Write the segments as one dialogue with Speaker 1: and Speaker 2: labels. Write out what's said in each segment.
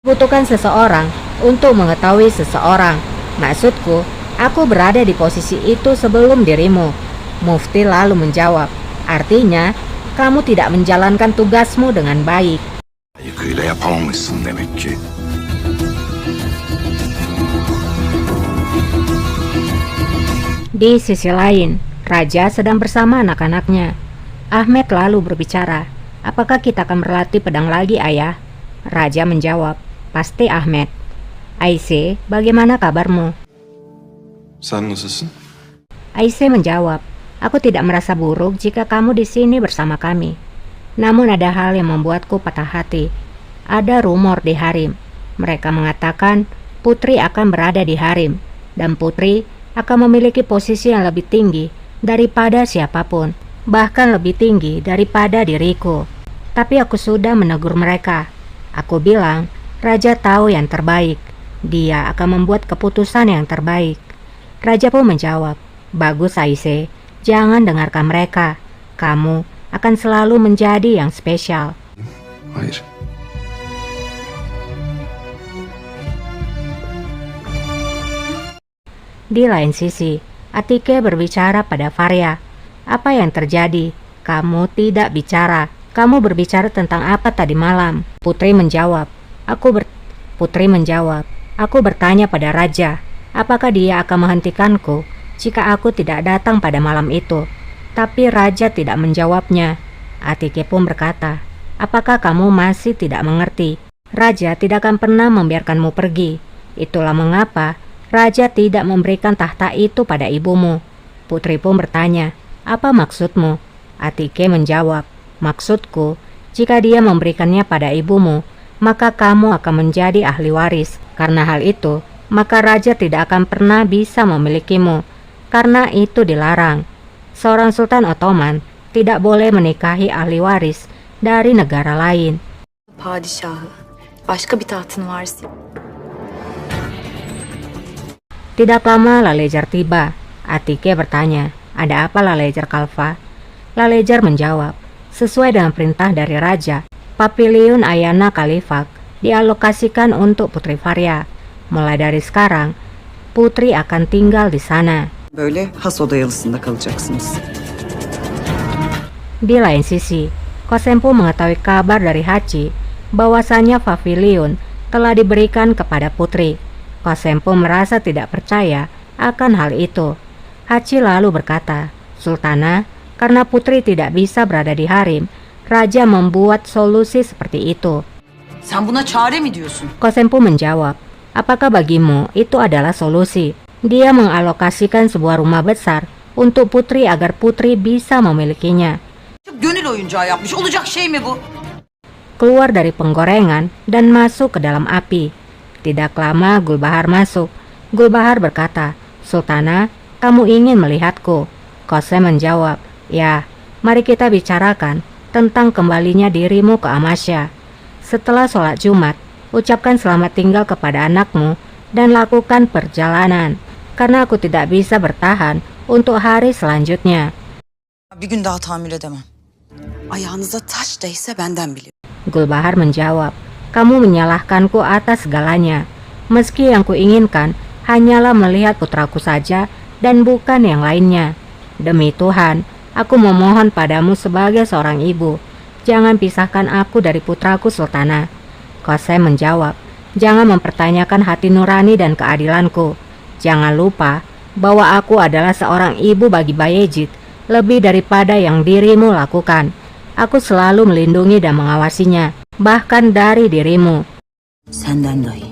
Speaker 1: Butuhkan seseorang untuk mengetahui seseorang. Maksudku, aku berada di posisi itu sebelum dirimu. Mufti lalu menjawab, artinya kamu tidak menjalankan tugasmu dengan baik.
Speaker 2: Layıkıyla yapamamışsın demek ki.
Speaker 1: Di sisi lain, Raja sedang bersama anak-anaknya. Ahmed lalu berbicara, apakah kita akan berlatih pedang lagi, Ayah? Raja menjawab, pasti Ahmed. Aisyah, bagaimana kabarmu?
Speaker 2: Sen nasılsın?
Speaker 1: Aisyah menjawab, aku tidak merasa buruk jika kamu di sini bersama kami. Namun ada hal yang membuatku patah hati. Ada rumor di harem. Mereka mengatakan putri akan berada di harem, dan putri akan memiliki posisi yang lebih tinggi daripada siapapun, bahkan lebih tinggi daripada diriku. Tapi aku sudah menegur mereka. Aku bilang, Raja tahu yang terbaik. Dia akan membuat keputusan yang terbaik. Raja pun menjawab, bagus Aisyah, jangan dengarkan mereka. Kamu akan selalu menjadi yang spesial.
Speaker 2: Hayır.
Speaker 1: Di lain sisi, Atike berbicara pada Faria. Apa yang terjadi? Kamu tidak bicara. Kamu berbicara tentang apa tadi malam? Putri menjawab, aku bertanya pada Raja, apakah dia akan menghentikanku jika aku tidak datang pada malam itu? Tapi Raja tidak menjawabnya. Atike pun berkata, apakah kamu masih tidak mengerti? Raja tidak akan pernah membiarkanmu pergi. Itulah mengapa Raja tidak memberikan tahta itu pada ibumu. Putri pun bertanya, apa maksudmu? Atike menjawab, maksudku, jika dia memberikannya pada ibumu, maka kamu akan menjadi ahli waris. Karena hal itu, maka Raja tidak akan pernah bisa memilikimu, karena itu dilarang. Seorang Sultan Ottoman tidak boleh menikahi ahli waris dari negara lain.
Speaker 3: Padişahı. Başka bir tahtın varsa.
Speaker 1: Tidak lama Lalejar tiba. Atike bertanya, ada apa Lalejar Kalfa? Lalejar menjawab, sesuai dengan perintah dari Raja, Paviliun Ayana Khalifah dialokasikan untuk Putri Faria. Mulai dari sekarang, Putri akan tinggal di sana.
Speaker 4: Böyle has oda yalısında kalacaksınız.
Speaker 1: Di lain sisi, Kosempu mengetahui kabar dari Hachi bahwasanya Paviliun telah diberikan kepada Putri. Kosempu merasa tidak percaya akan hal itu. Hachi lalu berkata, Sultana, karena Putri tidak bisa berada di harem, Raja membuat solusi seperti itu.
Speaker 4: Sen buna çare mi diyorsun?
Speaker 1: Kosempu menjawab, apakah bagimu itu adalah solusi? Dia mengalokasikan sebuah rumah besar untuk Putri agar Putri bisa memilikinya.
Speaker 4: Gönül oyuncağı yapmış. Olacak şey mi bu?
Speaker 1: Keluar dari penggorengan dan masuk ke dalam api. Tidak lama Gulbahar masuk. Gulbahar berkata, Sultana, kamu ingin melihatku? Kosem menjawab, ya, mari kita bicarakan tentang kembalinya dirimu ke Amasya. Setelah sholat Jumat, ucapkan selamat tinggal kepada anakmu dan lakukan perjalanan, karena aku tidak bisa bertahan untuk hari selanjutnya.
Speaker 4: Bir gün daha tahammül edemem. Ayağınıza taş değse benden biliyor.
Speaker 1: Gulbahar menjawab, kamu menyalahkanku atas segalanya. Meski yang kuinginkan hanyalah melihat putraku saja dan bukan yang lainnya. Demi Tuhan, aku memohon padamu sebagai seorang ibu, jangan pisahkan aku dari putraku Sultana. Kosem menjawab, jangan mempertanyakan hati nurani dan keadilanku. Jangan lupa bahwa aku adalah seorang ibu bagi Bayezid, lebih daripada yang dirimu lakukan. Aku selalu melindungi dan mengawasinya, bahkan dari dirimu.
Speaker 4: Senden dahi.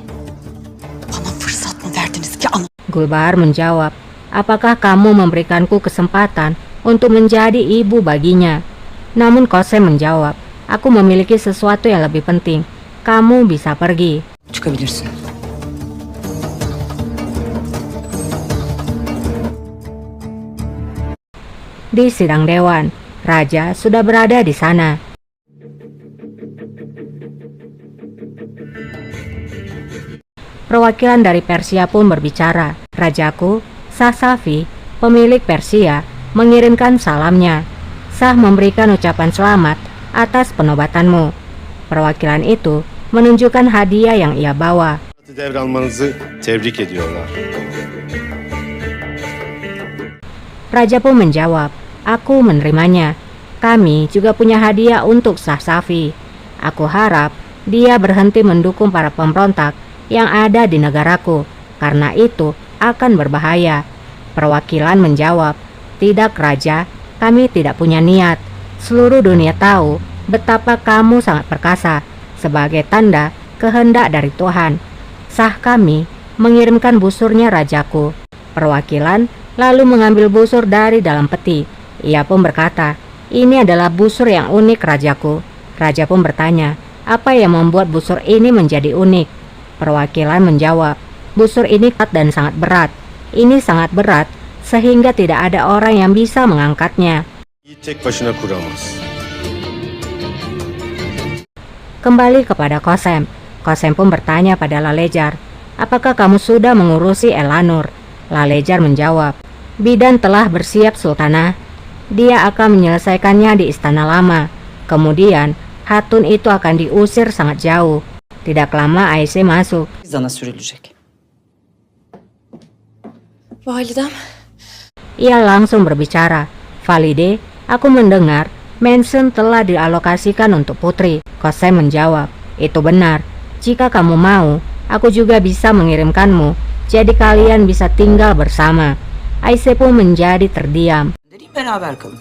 Speaker 4: Bana fırsat mı verdiniz ki ana?
Speaker 1: Gulbahar menjawab, apakah kamu memberikanku kesempatan untuk menjadi ibu baginya? Namun Kosem menjawab, aku memiliki sesuatu yang lebih penting. Kamu bisa pergi.
Speaker 4: Çıkabilirsin.
Speaker 1: Di sidang dewan, Raja sudah berada di sana. Perwakilan dari Persia pun berbicara. Rajaku, Shah Safi, pemilik Persia, mengirimkan salamnya. Shah memberikan ucapan selamat atas penobatanmu. Perwakilan itu menunjukkan hadiah yang ia bawa.
Speaker 5: Devralmanızı tebrik ediyorlar.
Speaker 1: Raja pun menjawab, aku menerimanya. Kami juga punya hadiah untuk Shah Safi. Aku harap dia berhenti mendukung para pemberontak yang ada di negaraku, karena itu akan berbahaya. Perwakilan menjawab, tidak Raja, kami tidak punya niat. Seluruh dunia tahu betapa kamu sangat perkasa. Sebagai tanda kehendak dari Tuhan, sah kami mengirimkan busurnya rajaku. Perwakilan lalu mengambil busur dari dalam peti. Ia pun berkata, ini adalah busur yang unik rajaku. Raja pun bertanya, apa yang membuat busur ini menjadi unik? Perwakilan menjawab, busur ini kuat dan sangat berat. Ini sangat berat sehingga tidak ada orang yang bisa mengangkatnya.
Speaker 5: Yiğit tek başına kuramaz.
Speaker 1: Kembali kepada Kosem. Kosem pun bertanya pada Lalejar, apakah kamu sudah mengurusi Elanur? Lalejar menjawab, bidan telah bersiap Sultanah. Dia akan menyelesaikannya di istana lama. Kemudian hatun itu akan diusir sangat jauh. Tidak lama Ayşe masuk.
Speaker 4: Zana sürülecek. Validem.
Speaker 1: Ia langsung berbicara, Valide, aku mendengar mansion telah dialokasikan untuk putri. Kosem menjawab, itu benar. Jika kamu mau, aku juga bisa mengirimkanmu. Jadi kalian bisa tinggal bersama. Ayşe pun menjadi terdiam.
Speaker 4: Dedi beraber kalın.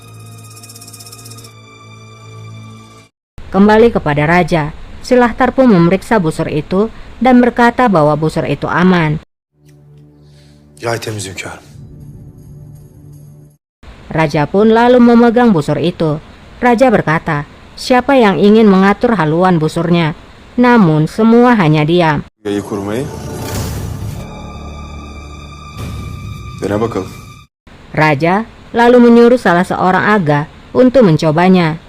Speaker 1: Kembali kepada raja, Silahtar pun memeriksa busur itu dan berkata bahwa busur itu aman.
Speaker 2: Yay temiz hünkârım.
Speaker 1: Raja pun lalu memegang busur itu. Raja berkata, siapa yang ingin mengatur haluan busurnya? Namun semua hanya diam.
Speaker 2: Yayı kurmayı. Dene bakalım.
Speaker 1: Raja lalu menyuruh salah seorang aga untuk mencobanya.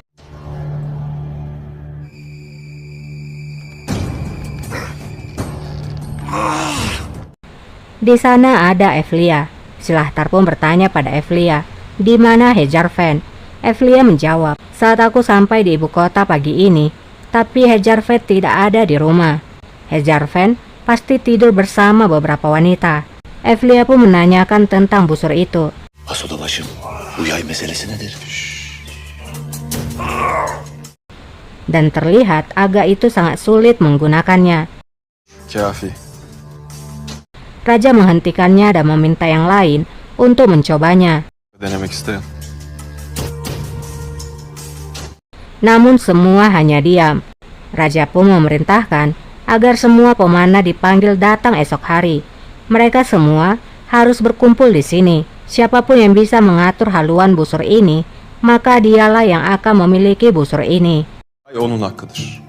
Speaker 1: Di sana ada Evlia. Silahtar pun bertanya pada Evlia, di mana Hejarfen? Evlia menjawab, saat aku sampai di ibu kota pagi ini, tapi Hejarfen tidak ada di rumah. Hejarfen pasti tidur bersama beberapa wanita. Evlia pun menanyakan tentang busur itu.
Speaker 2: Hasodabaşım, bu yay meselesi nedir?
Speaker 1: Dan terlihat aga itu sangat sulit menggunakannya.
Speaker 2: Kafi.
Speaker 1: Raja menghentikannya dan meminta yang lain untuk mencobanya.
Speaker 2: Denemek isteyen.
Speaker 1: Namun semua hanya diam. Raja pun memerintahkan agar semua pemanah dipanggil datang esok hari. Mereka semua harus berkumpul di sini. Siapapun yang bisa mengatur haluan busur ini, maka dialah yang akan memiliki busur ini.
Speaker 2: Ay onun hakkıdır.